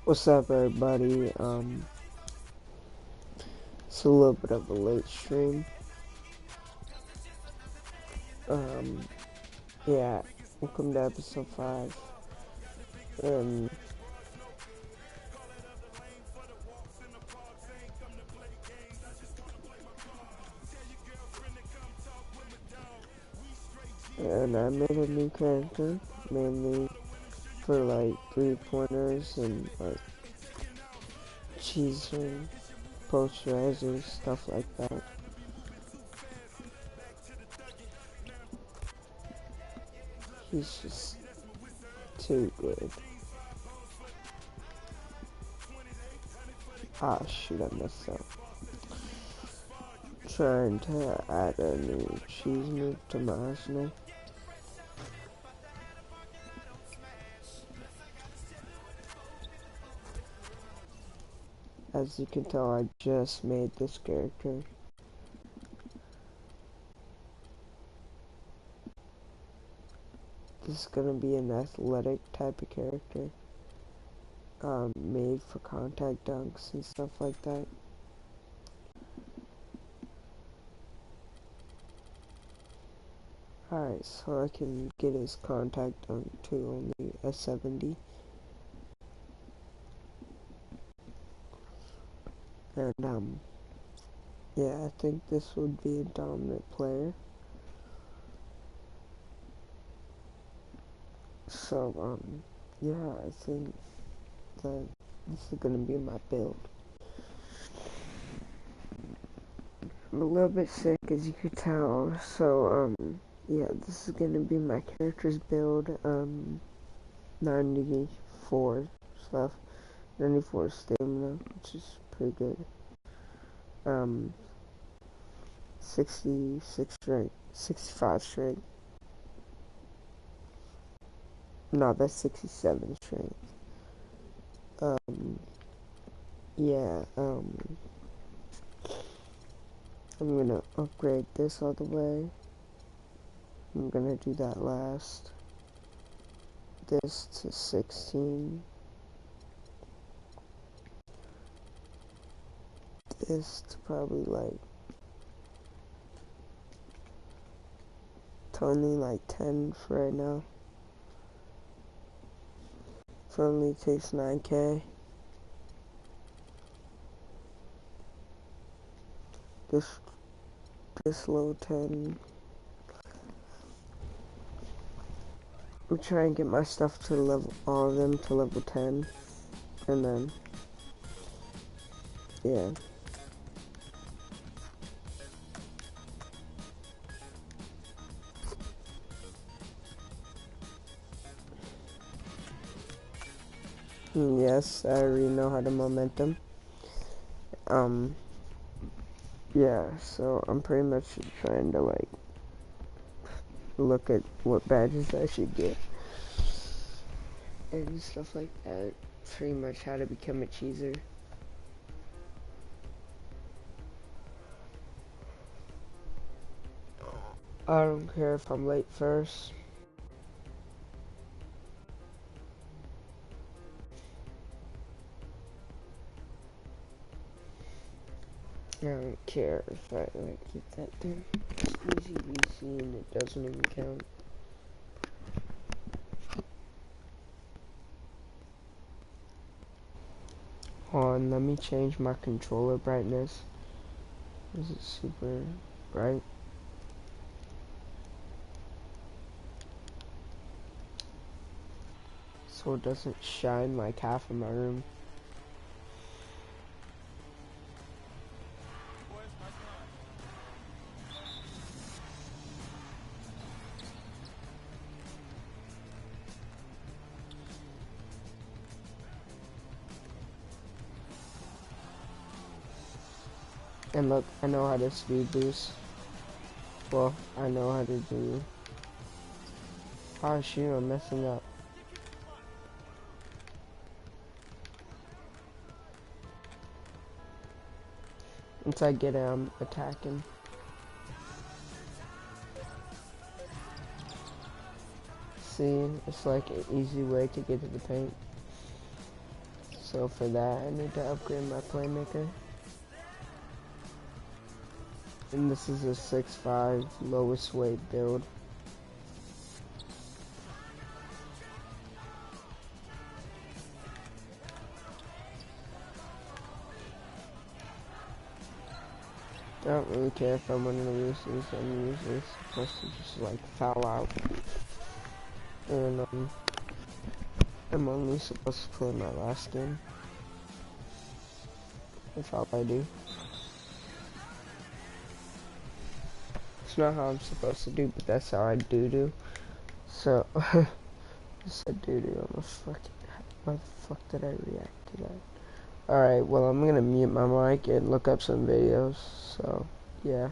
What's up, everybody? It's a little bit of a late stream. Um, yeah, welcome to episode 5. Um, and I made a new character, mainly for like 3-pointers and like cheese and posterizers, stuff like that. He's just too good. Ah, shoot, I messed up. Trying to add a new cheese move to my arsenal. As you can tell, I just made this character. This is gonna be an athletic type of character. Made for contact dunks and stuff like that. Alright, so I can get his contact dunk to only a 70. And, yeah, I think this would be a dominant player. So, yeah, I think that this is gonna be my build. I'm a little bit sick, as you could tell, so, yeah, this is gonna be my character's build. 94 stuff, 94 stamina, which is pretty good. 66 strength, 65 strength. No, that's 67 strength. Yeah, I'm gonna upgrade this all the way. I'm gonna do that last. This to 16. This to probably like 10 for right now. It only takes 9k. This low 10. I'm trying to get my stuff to all of them to level 10. And then, yeah. Yes, I already know how to momentum. Yeah, so I'm pretty much trying to like look at what badges I should get and stuff like that. Pretty much how to become a cheeser. I don't care if I'm late first. I don't care if I like get that thing. It's easy VC and it doesn't even count. Hold on, let me change my controller brightness. Is it super bright? So it doesn't shine like half of my room. And look, I know how to speed boost. Well, I know how to do... Oh shoot, I'm messing up. Once I get it, I'm attacking. See, it's like an easy way to get to the paint. So for that, I need to upgrade my playmaker. And this is a 6'5" lowest weight build. I don't really care if I'm winning or losing, so I'm usually supposed to just like foul out. And I'm only supposed to play my last game. That's all I do. It's not how I'm supposed to do, but that's how I do. So, I said do. Almost fucking. Why the fuck did I react to that? Alright, well, I'm gonna mute my mic and look up some videos. So, yeah.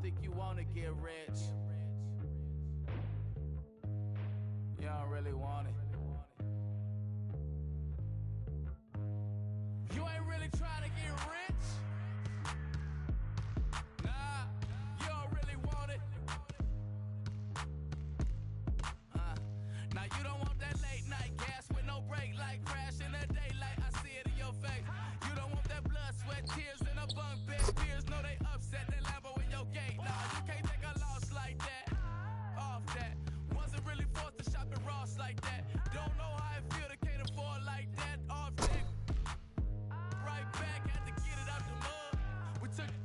think you wanna get rich. You don't really want it. You ain't really trying to get rich. Nah, you don't really want it. Now you don't want that late night gas with no break, like crash in the daylight. I see it in your face. You don't want that blood, sweat, tears in a bunk bed. Peers know they upset, that Lambo in your gate. Nah, you can't take a loss like that. Off that. Wasn't really forced to shop at Ross like that. Don't know how it feel to can't afford like that. Off that. Right back, had to get it out the mud. We took it.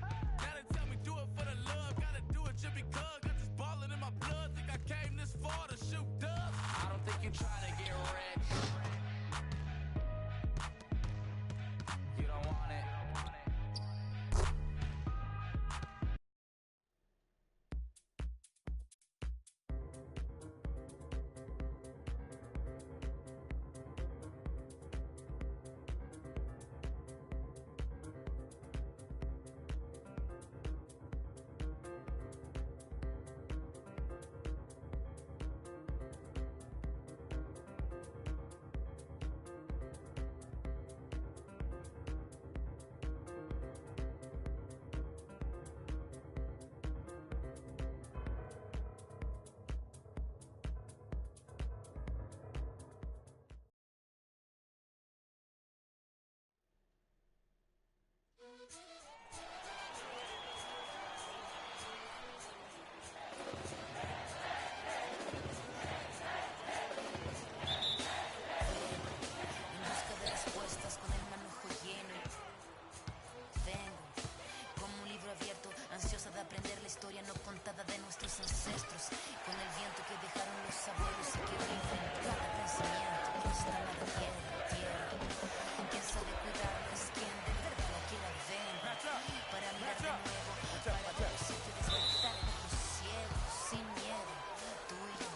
Now they tell me do it for the love. Gotta do it just because. Got this ballin' in my blood. Think I came this far to shoot dubs. I don't think you trying to get rich. You don't want it. Ansiosa de aprender la historia no contada de nuestros ancestros, con el viento que dejaron los abuelos y que vive en cada pensamiento. Esta la tierra, quien sabe cuidarla es quien de verdad la quiera ver, para mirar de nuevo, para ver si te despertar en otro cielo, sin miedo. Tú y yo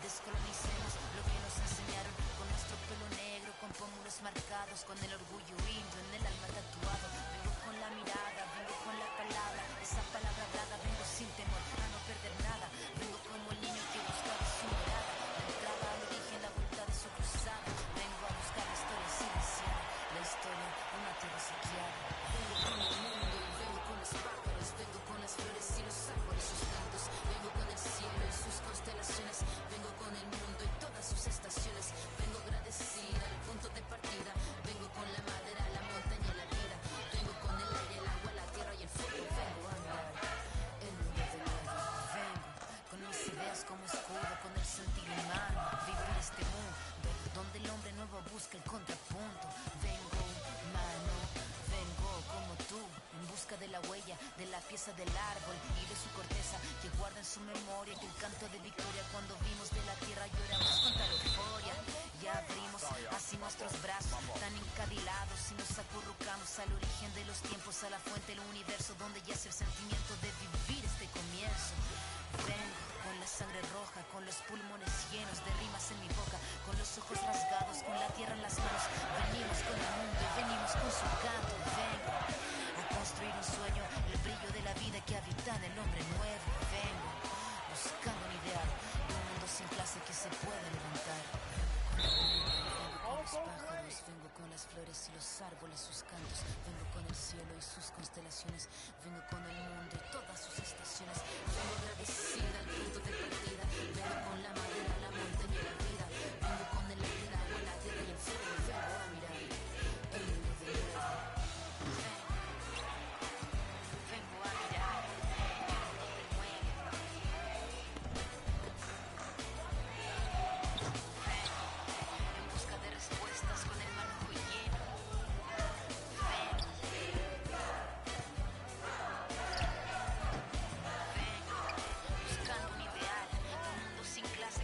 descolonicemos lo que nos enseñaron, con nuestro pelo negro, con pómulos marcados, con el orgullo indio en el alma tatuado. Vengo con la mirada, vengo con la palabra, esa palabra hablada, vengo sin temor a no perder nada. Vengo como el niño que buscaba su mirada, la entrada al origen, la vuelta de su cruzada. Vengo a buscar la historia silenciada, la historia de una tierra saqueada. Vengo con el mundo, vengo con los pájaros, vengo con las flores y los árboles, sus cantos. Vengo con el cielo y sus constelaciones, vengo con el mundo y todas sus estaciones. Vengo agradecida al punto de partida, vengo con la madera, la montaña y la vida. Vengo con el aire, el agua, la tierra y el fuego. Vengo a andar el mundo de nuevo. Vengo con mis ideas como escudo, con el sentir humano, vivir este mundo donde el hombre nuevo busca el contrapunto. Vengo humano, vengo como tú, en busca de la huella, de la pieza del árbol y de su corteza, que guarda en su memoria que el canto de victoria cuando vimos de la tierra lloramos con tal euforia. Ya abrimos así nuestros brazos tan encadilados y nos acurrucamos al origen de los tiempos, a la fuente del universo donde yace el sentimiento de vivir este comienzo. Vengo con la sangre roja, con los pulmones llenos de rimas en mi boca, con los ojos rasgados, con la tierra en las manos. Venimos con el mundo y venimos con su canto. Vengo a construir un sueño, el brillo de la vida que habita en el hombre nuevo. Vengo buscando un ideal de un mundo sin clase que se pueda levantar. Vengo con los pájaros, vengo con las flores y los árboles, sus cantos. Vengo con el cielo y sus constelaciones, vengo con el mundo y todas sus estaciones. Vengo agradecida al punto de partida, vengo con la madera, la montaña y la vida. Vengo con el aire, el agua, la tierra y el fuego. Vengo a mirar el mundo de nuevo. Vengo a mirar el mundo de nuevo. Vengo en busca de respuestas con el manojo lleno. Vengo buscando un ideal, un mundo sin clase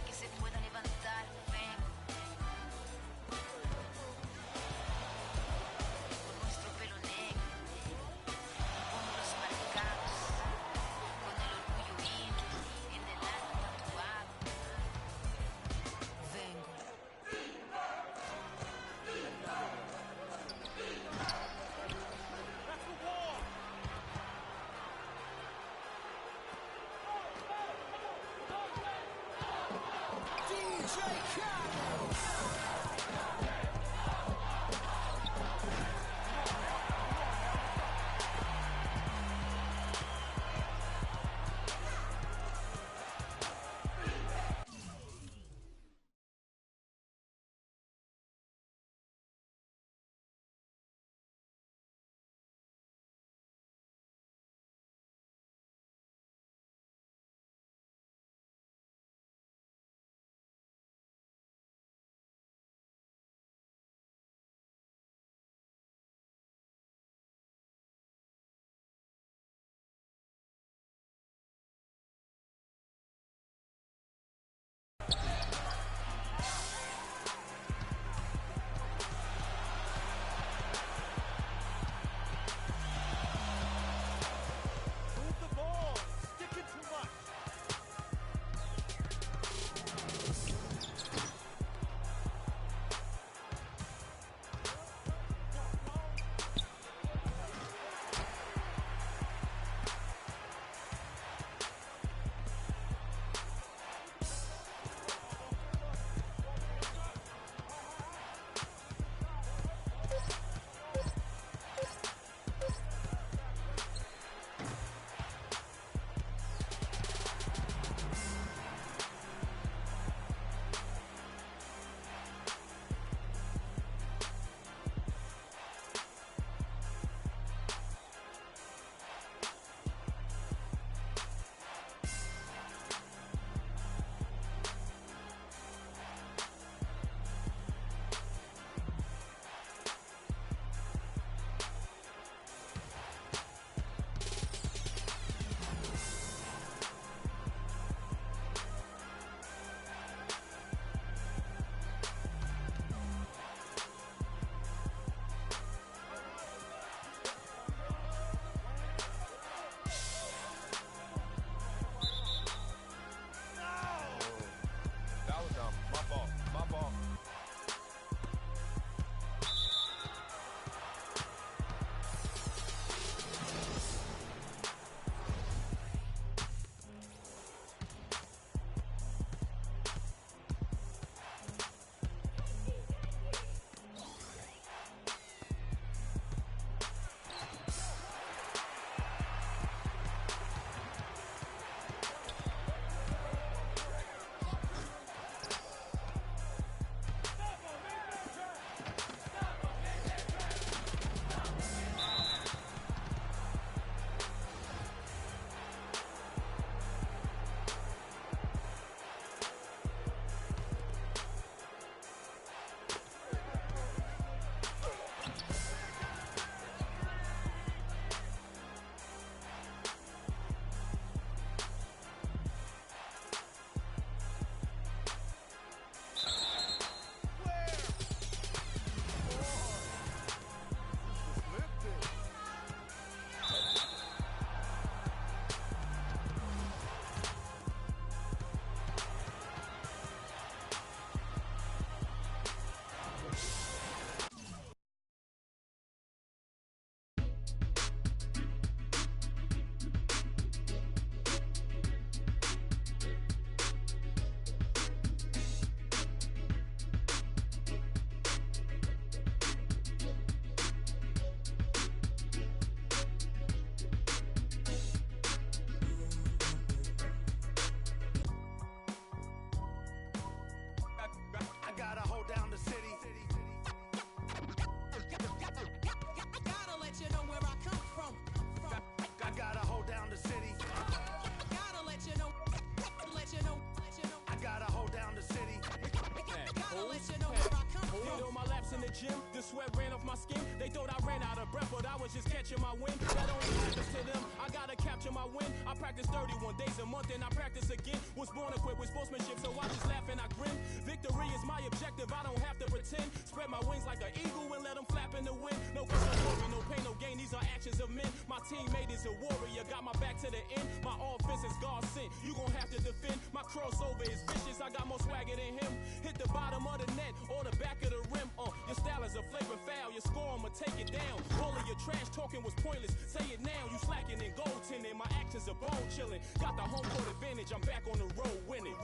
gym, the sweat ran off my skin. They thought I ran out of breath, but I was just catching my wind. That only happens to them. I gotta capture my win. I practice 31 days a month and I practice again. Was born equipped with sportsmanship, so I just laugh and I grin. Victory is my objective, I don't have to pretend. Spread my wings like an eagle and let them flap in the wind. No cause, no worry, no pain, no gain. These are actions of men. My teammate is a warrior, got my back to the end. My offense is God sent. You gon' have to defend. My crossover is vicious, I got more swagger than him. Hit the bottom of the net or the back of the rim. Your style is a flavor foul. Your score, I'ma take it down. All of your trash talking was pointless. Say it now, you slacking in goaltending. My actions are bone chilling. Got the home court advantage. I'm back on the road winning.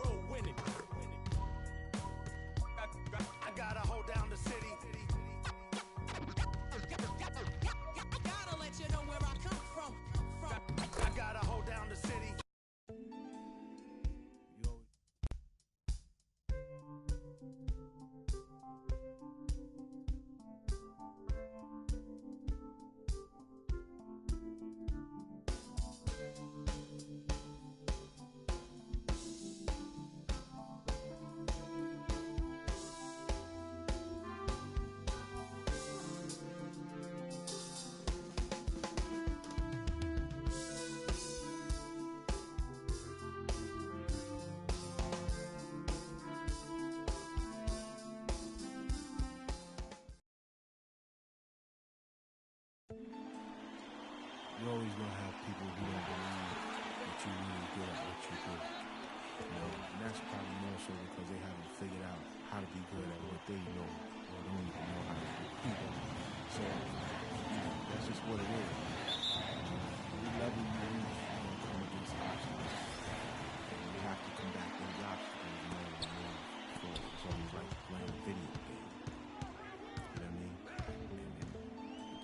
gonna have people who don't believe that you're really good at what you do. You know, and that's probably more so because they haven't figured out how to be good at what they know or don't even know how to do either. So, that's just what it is. Every level you reach, you're gonna come against obstacles. And you have to combat those obstacles in order to move forward. It's almost like playing a video game. You know what I mean? And the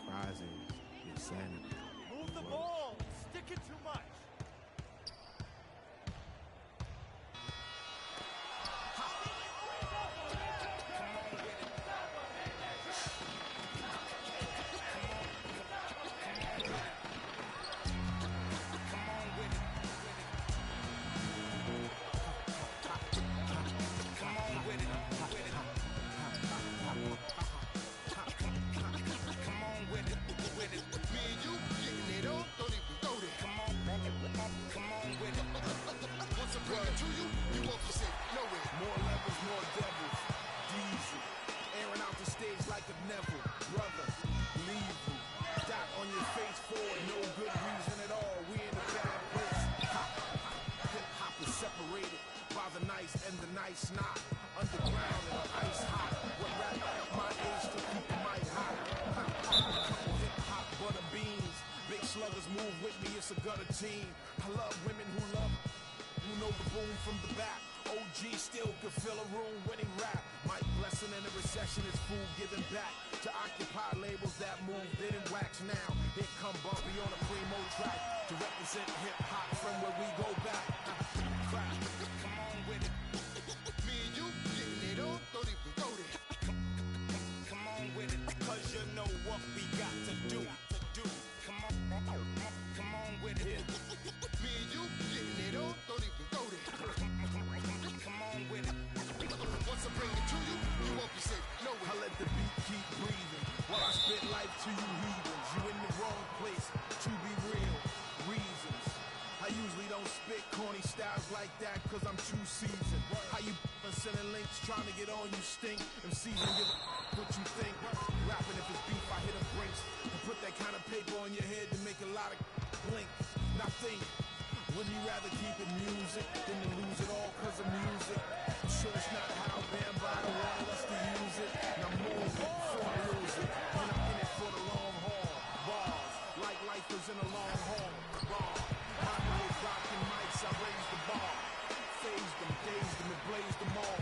prize is your sanity. Move the ball! Stick it too much! More levels, more devils. Diesel. Airing out the stage like a Neville. Brother, leave you. Dot on your face for no good reason at all. We in a bad place. Hip hop is separated by the nice and the nice not. Underground and ice hot. What rap at my age to keep the mic hot. Couple hip hop butter beans. Big sluggers move with me, it's a gutter team. I love women who love, who know the boom from the back. OG still could fill a room when he rap. Mike Blessing in a recession is food giving back to occupy labels that move, didn't wax now. Here come Bumpy on a primo track to represent hip hop from where we go back. Come on with it. Me and you getting it on, don't even go there. Come on with it, cause you know what we got to do. Come on with it. Me and you getting it on, don't even go there. Come on with it. Once I bring it to you, you won't be safe. No way. I let the beat keep breathing while I spit life to you heathens. You in the wrong place, to be real. Reasons. I usually don't spit corny styles like that cause I'm too seasoned. How you sending links trying to get on, you stink. MCs don't give a what you think. Rapping if it's beef, I hit a brinks. And put that kind of paper on your head to make a lot of blink. Now think, wouldn't you rather keep it music than to lose it all cause of music? I'm sure it's not how Bambaataa wanted us to use it. Now move before I lose it. When I'm in it for the long haul. Bars, like life is in a long haul. Bar, my way rocking mics, I raise the bar. Phased them, dazed them, and blazed them all.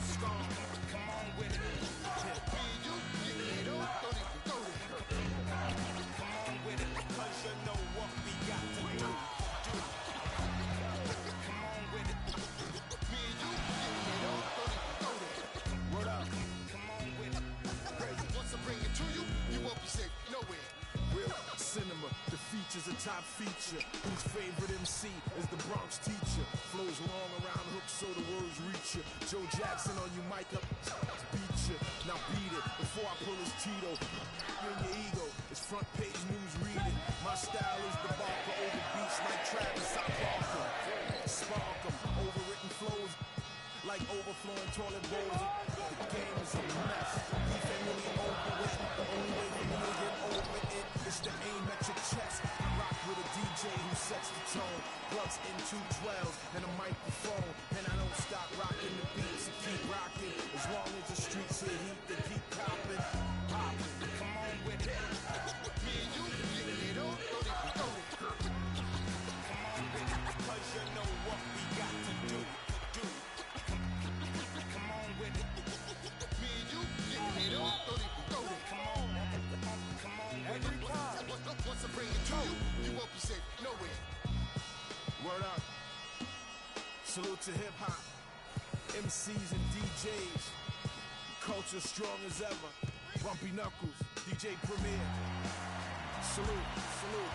Scar, come on with it. Me and you, getting it on, don't even go there. Come on with it, cause you know what we got to do. Come on with it. Me and you, getting it on, don't even go there. Word up, come on with it. Crazy, once I bring it to you, you won't be safe nowhere. Real cinema, the feature's a top feature. Whose favorite MC is the Bronx teacher. Flows long around hooks so the words reach you. Joe Jackson on you mic up, beat you. Now beat it before I pull his Tito. You and your ego, it's front page news, read it. My style is the barker over beats like Travis, I park 'em. Spark 'em, overwritten flows like overflowing toilet bowls. The game is a mess. Beef ain't really over with. The only way for me to get over it is to aim at your chest. I rock with a DJ who sets the tone. Plugs in 212 and a microphone. And I don't stop rocking the beats and keep rocking. As long as the streets hit heat, they keep popping. Popping, come on with it. Me and you getting it on, don't even go there. Come on with it, cause you know what we got to do. Come on with it. Me and you getting it on, don't even go there. Come on with it. Once I bring it to you, you won't be safe nowhere. Word up. Salute to hip hop, MCs and DJs. Culture strong as ever. Bumpy Knuckles, DJ Premier. Salute, salute.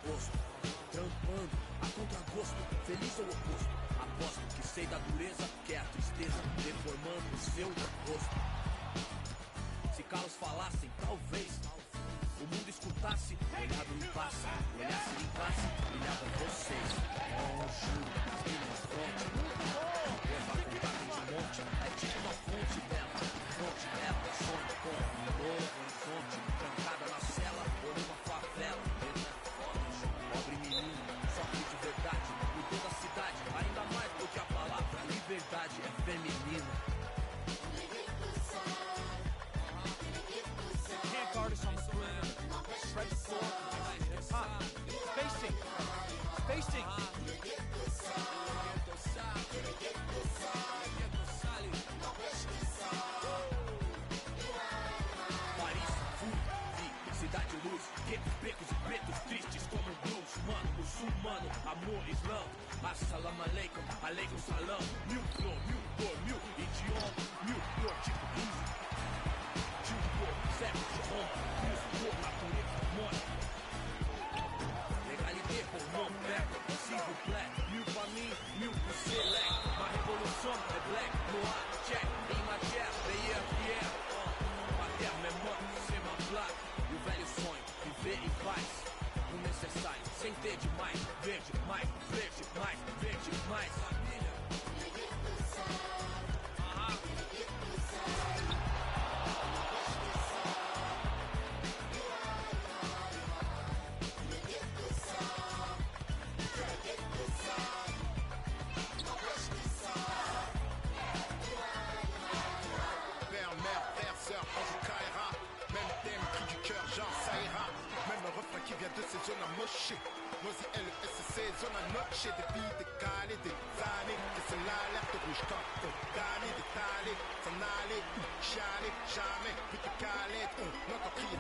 rosto. Trampando a contragosto, feliz ou oposto. Aposto que sei da dureza, que é a tristeza, deformando o seu rosto. Se calos falassem, talvez o mundo escutasse, olhado em passe, olhasse em classe, brilhavam vocês. Oh, juro, as minas forte, levar contato de monte, é tipo uma fonte dela, fonte dela, sonho com um novo horizonte, trancada na cela ou numa favela. Pobre menino, sofre de verdade, mudou da cidade, ainda mais porque a palavra liberdade é feminina. Can't guard us on the perimeter. Spread the floor. Spacing. Spacing. Paris, Fury, cidade luz, guetos, becos e pretos tristes como blues. Mano, muçulmano, amor, islã. Assalamu alaikum, alaikum salam. Mil flor, mil cor, mil idioma, mil cor, tipo riso. Tipo cor, certo de Roma, Cristo, cor, natureza, morte. Legalité pour mon père, s'il vous plaît. Mil pra mim, mil pro select. Ma revolução é black, noir, check. Em matière, veilleur, fier. Mater, memória, c'est ma plaque. E o velho sonho, viver em paz. O necessário, sem ter demais. Verde, mais, verde, mais, verde, mais. Família. Père, mère, frère, sœur, ange caïra. Même thème, cri du cœur, genre ça ira. Même le refrain qui vient de ces zones amochées. Noisy LSC, zone à noche. Des vies décalées, des années. Que c'est l'alerte rouge quand on damné, détalé. S'en aller, chialer, jamais. Plus de calé, on entend crier.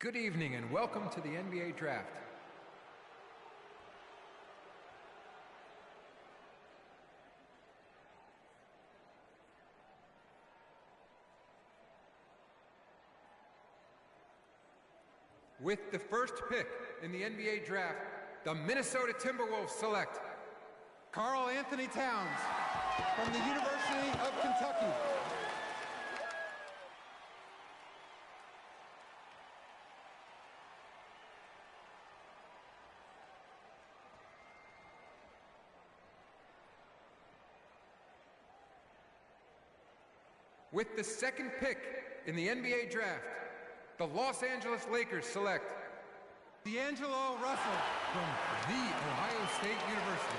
Good evening and welcome to the NBA Draft. With the first pick in the NBA Draft, the Minnesota Timberwolves select Karl Anthony Towns from the University of Kentucky. With the second pick in the NBA Draft, the Los Angeles Lakers select D'Angelo Russell from The Ohio State University.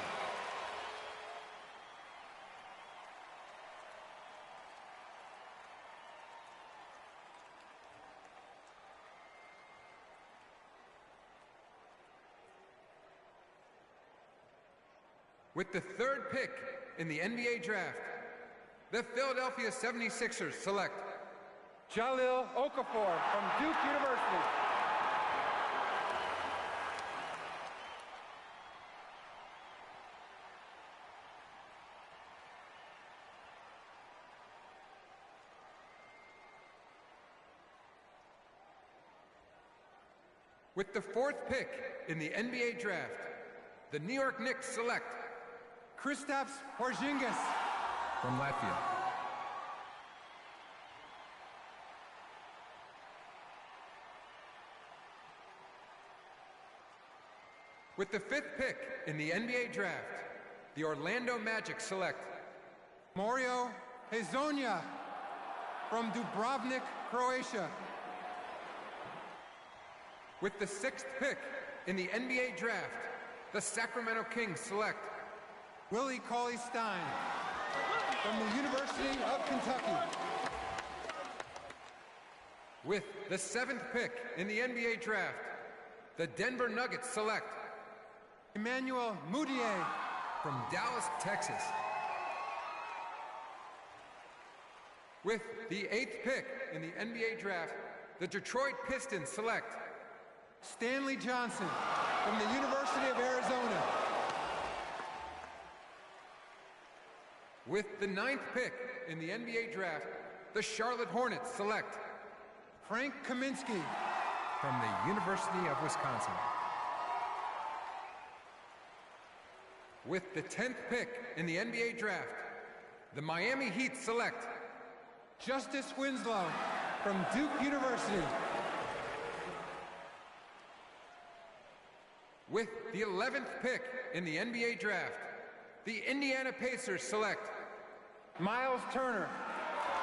With the third pick in the NBA Draft, the Philadelphia 76ers select Jahlil Okafor from Duke University. With the fourth pick in the NBA Draft, the New York Knicks select Kristaps Porzingis from Latvia. With the fifth pick in the NBA Draft, the Orlando Magic select Mario Hezonja from Dubrovnik, Croatia. With the sixth pick in the NBA Draft, the Sacramento Kings select Willie Cauley-Stein from the University of Kentucky. With the seventh pick in the NBA Draft, the Denver Nuggets select Emmanuel Mudiay from Dallas, Texas. With the 8th pick in the NBA draft, the Detroit Pistons select Stanley Johnson from the University of Arizona. With the 9th pick in the NBA draft, the Charlotte Hornets select Frank Kaminsky from the University of Wisconsin. With the 10th pick in the NBA draft, the Miami Heat select Justice Winslow from Duke University. With the 11th pick in the NBA draft, the Indiana Pacers select Miles Turner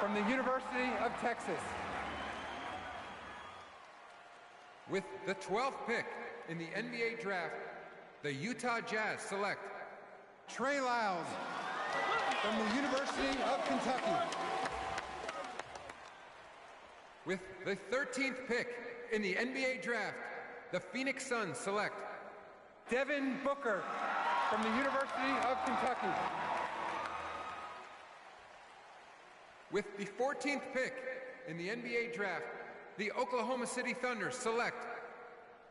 from the University of Texas. With the 12th pick in the NBA draft, the Utah Jazz select Trey Lyles from the University of Kentucky. With the 13th pick in the NBA draft, the Phoenix Suns select Devin Booker from the University of Kentucky. With the 14th pick in the NBA draft, the Oklahoma City Thunder select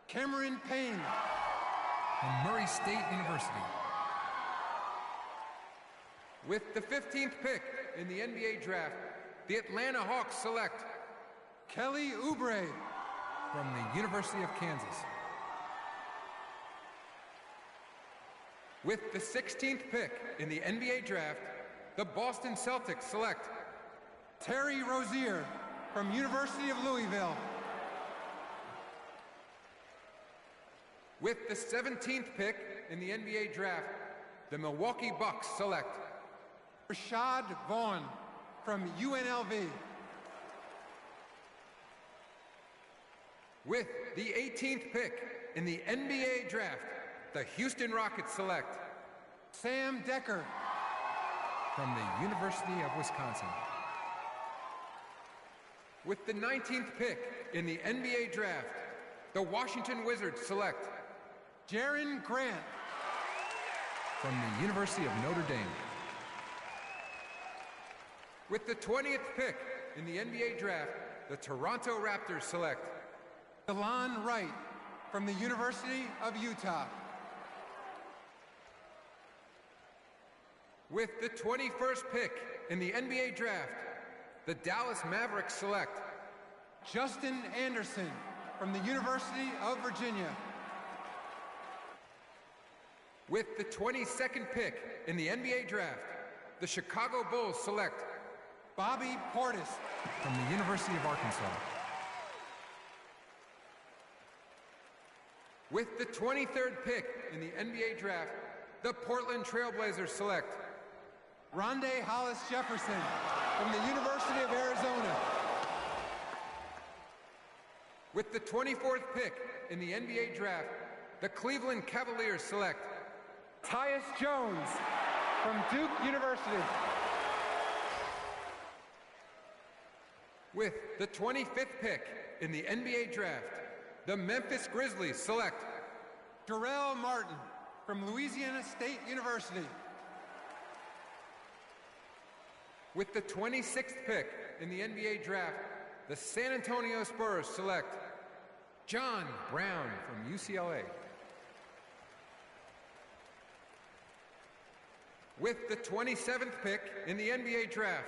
Cameron Payne from Murray State University. With the 15th pick in the NBA draft, the Atlanta Hawks select Kelly Oubre from the University of Kansas. With the 16th pick in the NBA draft, the Boston Celtics select Terry Rozier from University of Louisville. With the 17th pick in the NBA draft, the Milwaukee Bucks select Rashad Vaughn from UNLV. With the 18th pick in the NBA draft, the Houston Rockets select Sam Decker from the University of Wisconsin. With the 19th pick in the NBA draft, the Washington Wizards select Jaren Grant from the University of Notre Dame. With the 20th pick in the NBA draft, the Toronto Raptors select Delon Wright from the University of Utah. With the 21st pick in the NBA draft, the Dallas Mavericks select Justin Anderson from the University of Virginia. With the 22nd pick in the NBA draft, the Chicago Bulls select Bobby Portis from the University of Arkansas. With the 23rd pick in the NBA draft, the Portland Trailblazers select Rondé Hollis Jefferson from the University of Arizona. With the 24th pick in the NBA draft, the Cleveland Cavaliers select Tyus Jones from Duke University. With the 25th pick in the NBA draft, the Memphis Grizzlies select Jarrell Martin from Louisiana State University. With the 26th pick in the NBA draft, the San Antonio Spurs select John Brown from UCLA. With the 27th pick in the NBA draft,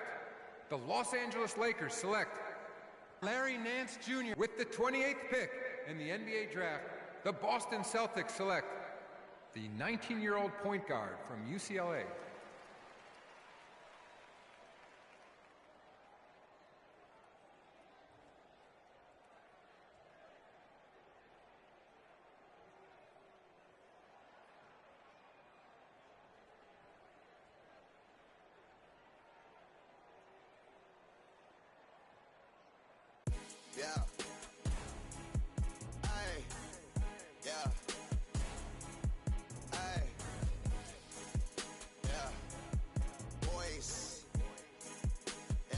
the Los Angeles Lakers select Larry Nance Jr. With the 28th pick in the NBA draft, the Boston Celtics select the 19-year-old point guard from UCLA. Yeah. Ay. Yeah. Ay. Yeah. Boys. Yeah.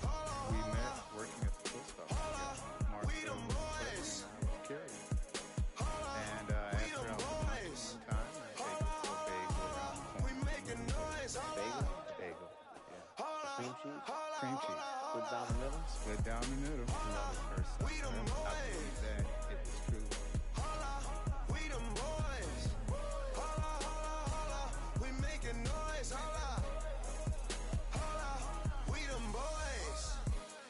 Hold on, We hold met on. working at the post office. Hold on. Mark We them boys. security. Hold on. And We after them I was boys. one time, I Hold take on, it to a hold bagel on, around hold the on. We corner. making noise. Hold Bagel? on. Bagel. Yeah. Hold on. Cream cheese? country. Split down the middle? Split down the middle. We them I believe boys. that it was true. Holla, we them boys. Holla, holla, holla. We making noise. Holla, holla, we them boys.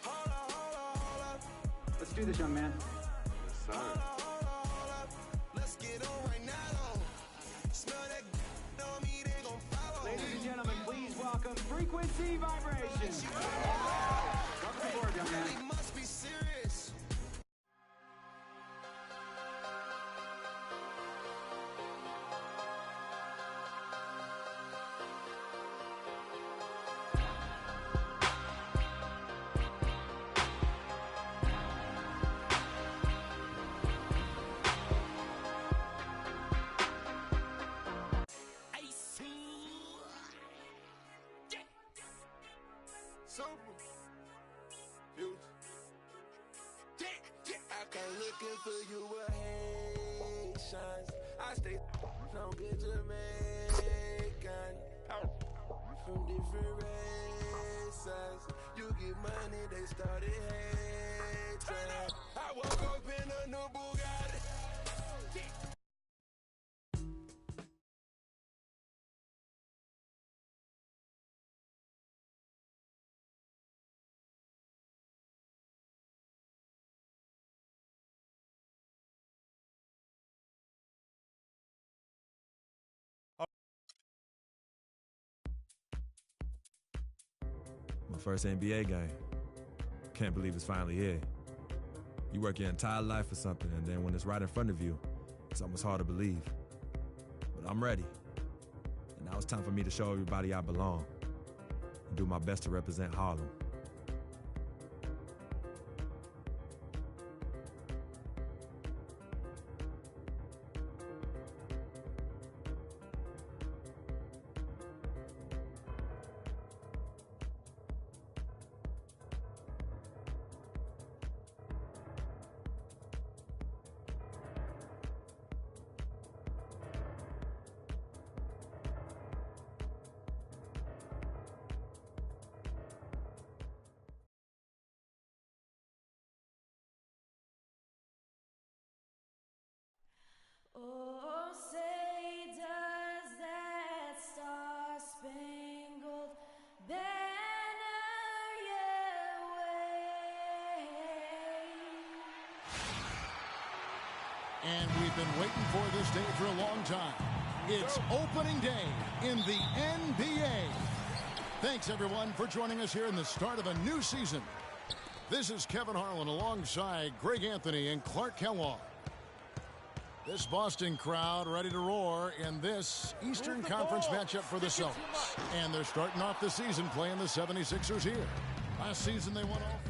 Holla, holla, holla. Let's do this, young man. Yes, sir. Let's get on right now. Smell that on me, they gon' follow. Ladies and gentlemen, please welcome Frequency Vibration. Welcome aboard, young man. Really must be serious. Super. Future. I come looking for you with Haitians. I stay from good Jamaican. From different races. You get money, they started hating. I woke up in a new Bugatti. My first NBA game. Can't believe it's finally here. You work your entire life for something, and then when it's right in front of you, it's almost hard to believe. But I'm ready. And now it's time for me to show everybody I belong and do my best to represent Harlem. Oh, say does that star-spangled banner yet wave? And we've been waiting for this day for a long time. It's opening day in the NBA. Thanks, everyone, for joining us here in the start of a new season. This is Kevin Harlan alongside Greg Anthony and Clark Kellogg. This Boston crowd ready to roar in this Eastern Conference matchup for the Celtics. And they're starting off the season playing the 76ers here. Last season they won off.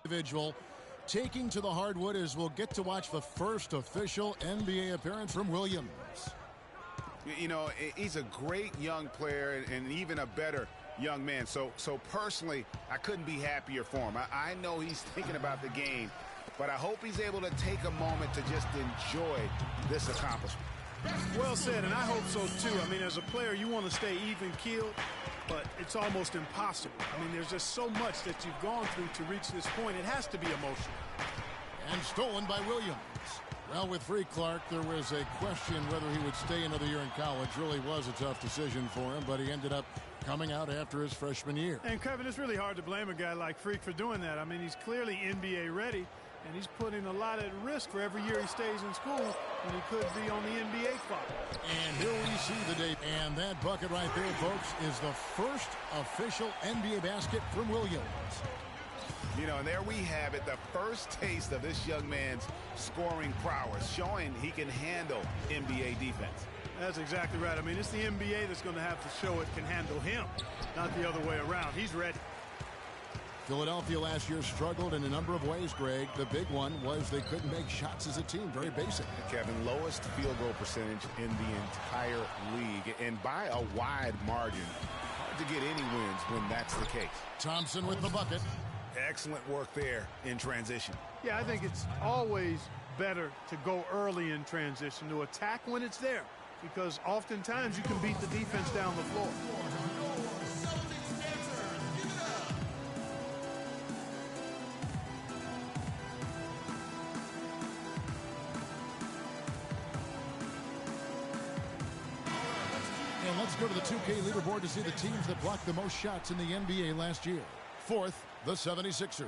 Individual taking to the hardwood as we'll get to watch the first official NBA appearance from Williams. You know, he's a great young player and even a better young man. So personally, I couldn't be happier for him. I know he's thinking about the game, but I hope he's able to take a moment to just enjoy this accomplishment. Well said, and I hope so too. I mean, as a player, you want to stay even-keeled, but it's almost impossible. I mean, there's just so much that you've gone through to reach this point. It has to be emotional. And stolen by Williams. Well, with Free Clark, there was a question whether he would stay another year in college. Really was a tough decision for him, but he ended up coming out after his freshman year. And, Kevin, it's really hard to blame a guy like Freak for doing that. I mean, he's clearly NBA ready, and he's putting a lot at risk for every year he stays in school when he could be on the NBA clock. And here we see the date. And that bucket right there, folks, is the first official NBA basket from Williams. You know, and there we have it, the first taste of this young man's scoring prowess, showing he can handle NBA defense. That's exactly right. I mean, it's the NBA that's going to have to show it can handle him, not the other way around. He's ready. Philadelphia last year struggled in a number of ways, Greg. The big one was they couldn't make shots as a team. Very basic. Kevin, lowest field goal percentage in the entire league, and by a wide margin. Hard to get any wins when that's the case. Thompson with the bucket. Excellent work there in transition. Yeah, I think it's always better to go early in transition, to attack when it's there. because oftentimes you can beat the defense down the floor. And let's go to the 2K leaderboard to see the teams that blocked the most shots in the NBA last year. Fourth, the 76ers.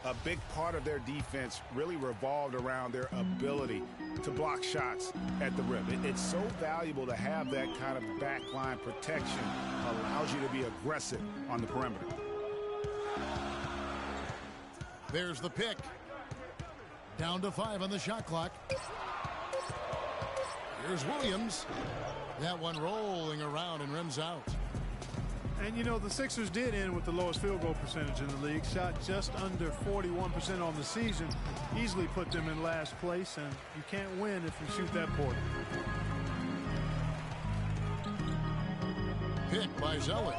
A big part of their defense really revolved around their ability to block shots at the rim. It's so valuable to have that kind of backline protection. Allows you to be aggressive on the perimeter. There's the pick. Down to 5 on the shot clock. Here's Williams. That one rolling around and rims out. And, you know, the Sixers did end with the lowest field goal percentage in the league. Shot just under 41% on the season. Easily put them in last place, and you can't win if you shoot that poorly. Pick by Zeller.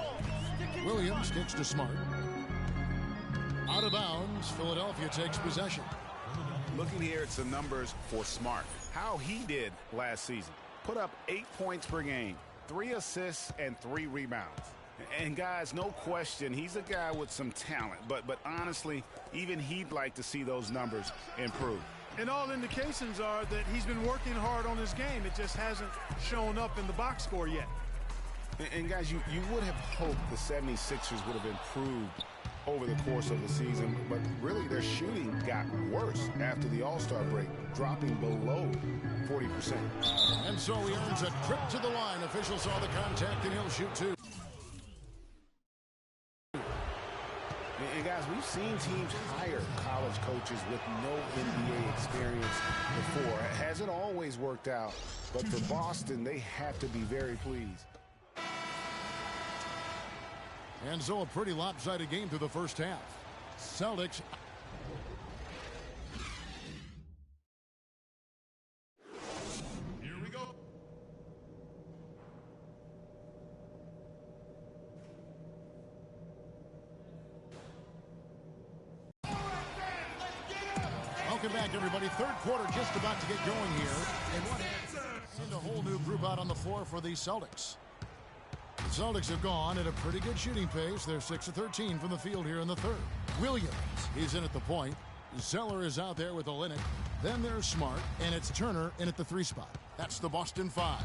Williams kicks to Smart. Out of bounds, Philadelphia takes possession. Looking here at some numbers for Smart. How he did last season. Put up 8 points per game, 3 assists, and 3 rebounds. And guys, no question, he's a guy with some talent. But honestly, even he'd like to see those numbers improve. And all indications are that he's been working hard on his game. It just hasn't shown up in the box score yet. And guys, you would have hoped the 76ers would have improved over the course of the season, but really their shooting got worse after the All-Star break, dropping below 40%. And so he earns a trip to the line. Officials saw the contact, and he'll shoot 2. And guys, we've seen teams hire college coaches with no NBA experience before. It hasn't always worked out, but for Boston, they have to be very pleased. And so a pretty lopsided game through the first half. Celtics. Here we go. Welcome back, everybody. Third quarter just about to get going here. And what and a whole new group out on the floor for the Celtics. The Celtics have gone at a pretty good shooting pace. They're 6 of 13 from the field here in the third. Williams, he's in at the point. Zeller is out there with Olynyk. Then there's Smart, and it's Turner in at the 3 spot. That's the Boston 5.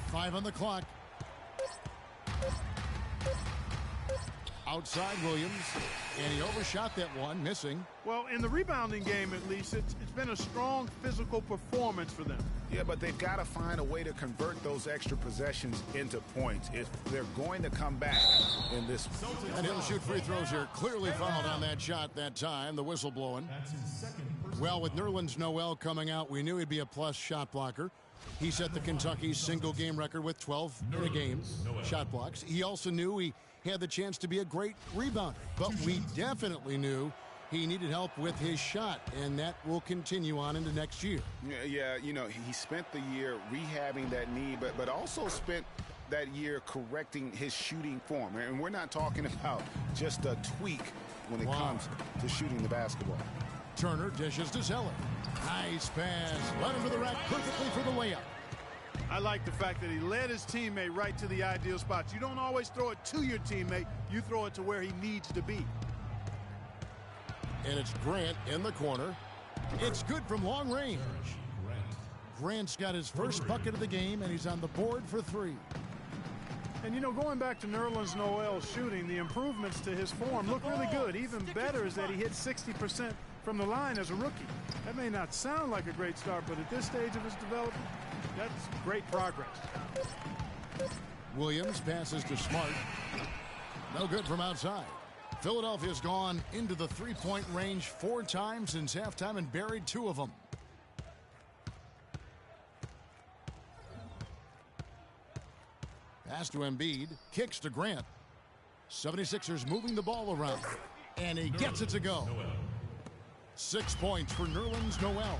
5 on the clock. Outside Williams, and he overshot that one, missing. Well, in the rebounding game, at least, it's been a strong physical performance for them. Yeah, but they've got to find a way to convert those extra possessions into points if they're going to come back in this. And he'll shoot free throws here. Clearly fouled on that shot that time. The whistle blowing. Well, with Nerlens Noel coming out, we knew he'd be a plus shot blocker. He set the Kentucky single game record with 12 in a game shot blocks. He also knew he had the chance to be a great rebounder, but we definitely knew he needed help with his shot, and that will continue on into next year. Yeah, you know, he spent the year rehabbing that knee, but also spent that year correcting his shooting form. And we're not talking about just a tweak when it comes to shooting the basketball. Turner dishes to Zeller. Nice pass. Led him to the rack perfectly for the layup. I like the fact that he led his teammate right to the ideal spots. You don't always throw it to your teammate. You throw it to where he needs to be. And it's Grant in the corner. It's good from long range. Grant's got his first bucket of the game, and he's on the board for 3. And, you know, going back to Nerlens Noel's shooting, the improvements to his form look really good. Even better is that he hit 60% from the line as a rookie. That may not sound like a great start, but at this stage of his development, that's great progress. Williams passes to Smart. No good from outside. Philadelphia's gone into the three-point range 4 times since halftime and buried 2 of them. Pass to Embiid. Kicks to Grant. 76ers moving the ball around. And he gets it to go. 6 points for Nerlens Noel.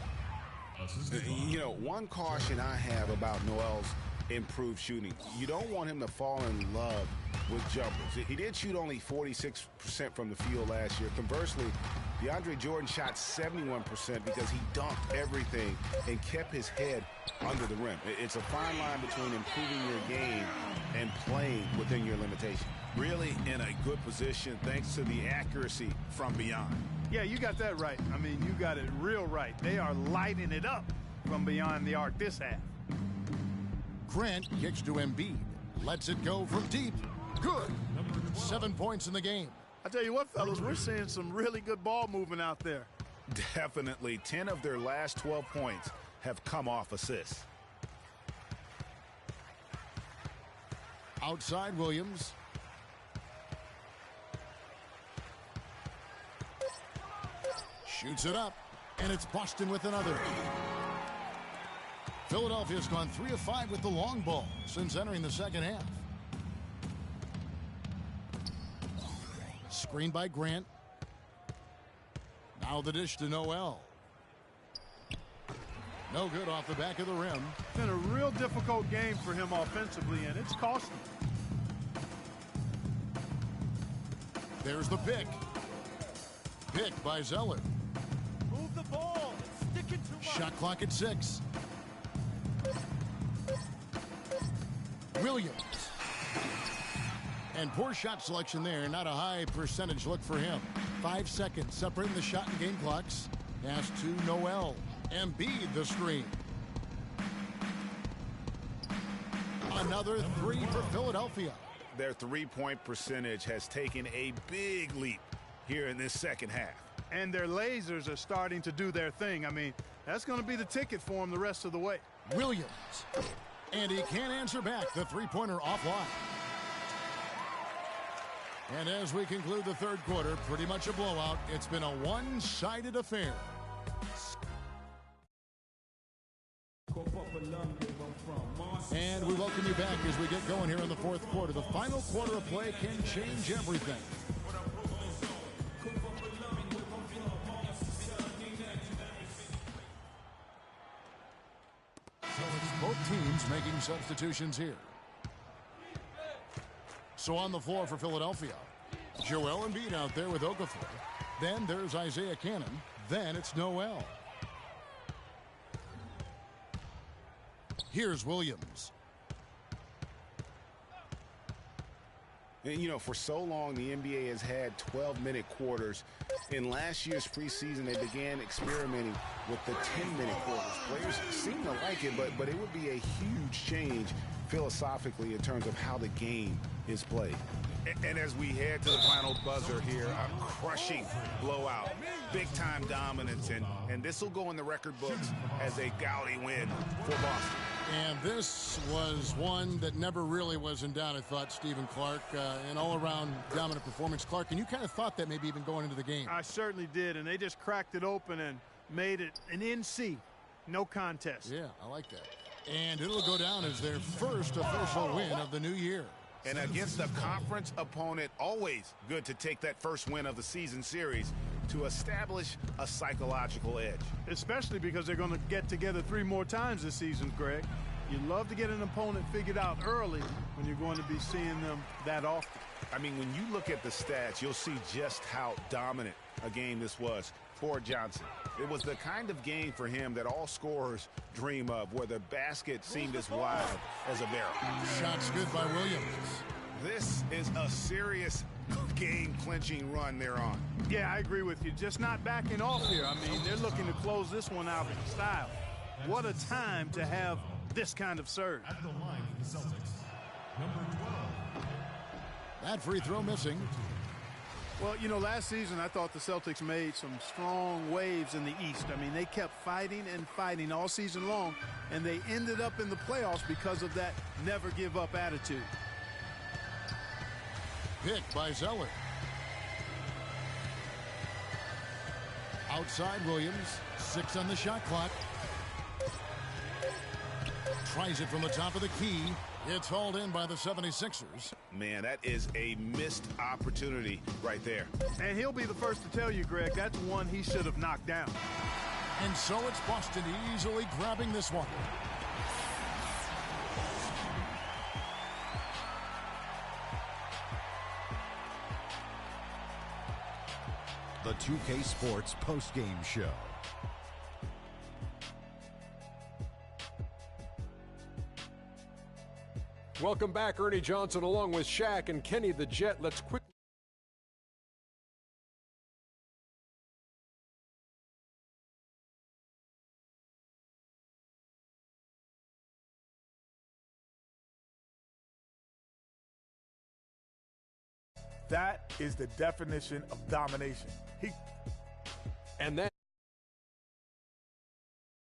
You know, one caution I have about Noel's improved shooting, you don't want him to fall in love with jumpers. He did shoot only 46% from the field last year. Conversely, DeAndre Jordan shot 71% because he dunked everything and kept his head under the rim. It's a fine line between improving your game and playing within your limitation. Really in a good position thanks to the accuracy from beyond. Yeah, you got that right. I mean, you got it real right. They are lighting it up from beyond the arc this half. Grant kicks to Embiid. Lets it go from deep. Good. 7 points in the game. I tell you what, fellas, we're seeing some really good ball movement out there. Definitely 10 of their last 12 points have come off assists. Outside Williams. Shoots it up, and it's Boston with another. Philadelphia's gone 3 of 5 with the long ball since entering the second half. Screen by Grant. Now the dish to Noel. No good off the back of the rim. It's been a real difficult game for him offensively, and it's costing him. There's the pick. Pick by Zeller. Move the ball. It's sticking too much. Shot clock at 6. Williams. And poor shot selection there. Not a high percentage look for him. 5 seconds separating the shot and game clocks. Pass to Noel. Embiid the screen. Another 3 for Philadelphia. Their three-point percentage has taken a big leap here in this second half. And their lasers are starting to do their thing. I mean, that's going to be the ticket for them the rest of the way. Williams. And he can't answer back. The three-pointer offline. And as we conclude the third quarter, pretty much a blowout. It's been a one-sided affair. And we welcome you back as we get going here in the fourth quarter. The final quarter of play can change everything. Both teams making substitutions here. So on the floor for Philadelphia, Joel Embiid out there with Okafor. Then there's Isaiah Cannon. Then it's Noel. Here's Williams. And, you know, for so long, the NBA has had 12-minute quarters. In last year's preseason, they began experimenting with the 10-minute quarters. Players seem to like it, but it would be a huge change philosophically in terms of how the game is played. And as we head to the final buzzer here, a crushing blowout, big-time dominance, and this will go in the record books as a gaudy win for Boston. And this was one that never really was in doubt, I thought, Stephen Clark. An all-around dominant performance. Clark, and you kind of thought that maybe even going into the game. I certainly did, and they just cracked it open and made it an NC. No contest. Yeah, I like that. And it'll go down as their first official win of the new year. And against a conference opponent, always good to take that first win of the season series to establish a psychological edge. Especially because they're going to get together 3 more times this season, Greg. You love to get an opponent figured out early when you're going to be seeing them that often. I mean, when you look at the stats, you'll see just how dominant a game this was for Johnson. It was the kind of game for him that all scorers dream of, where the basket seemed as wide as a barrel. Shots good by Williams. This is a serious game-clinching run they're on. Yeah, I agree with you. Just not backing off here. I mean, they're looking to close this one out in style. What a time to have this kind of surge. At the line for the Celtics, number 12. That free throw missing. Well, you know, last season I thought the Celtics made some strong waves in the East. I mean, they kept fighting and fighting all season long, and they ended up in the playoffs because of that never-give-up attitude. Pick by Zeller. Outside Williams. 6 on the shot clock. Tries it from the top of the key. It's hauled in by the 76ers. Man, that is a missed opportunity right there. And he'll be the first to tell you, Greg, that's one he should have knocked down. And so it's Boston easily grabbing this one. the 2K Sports postgame show. Welcome back, Ernie Johnson along with Shaq and Kenny the Jet. Let's quickly. That is the definition of domination. And that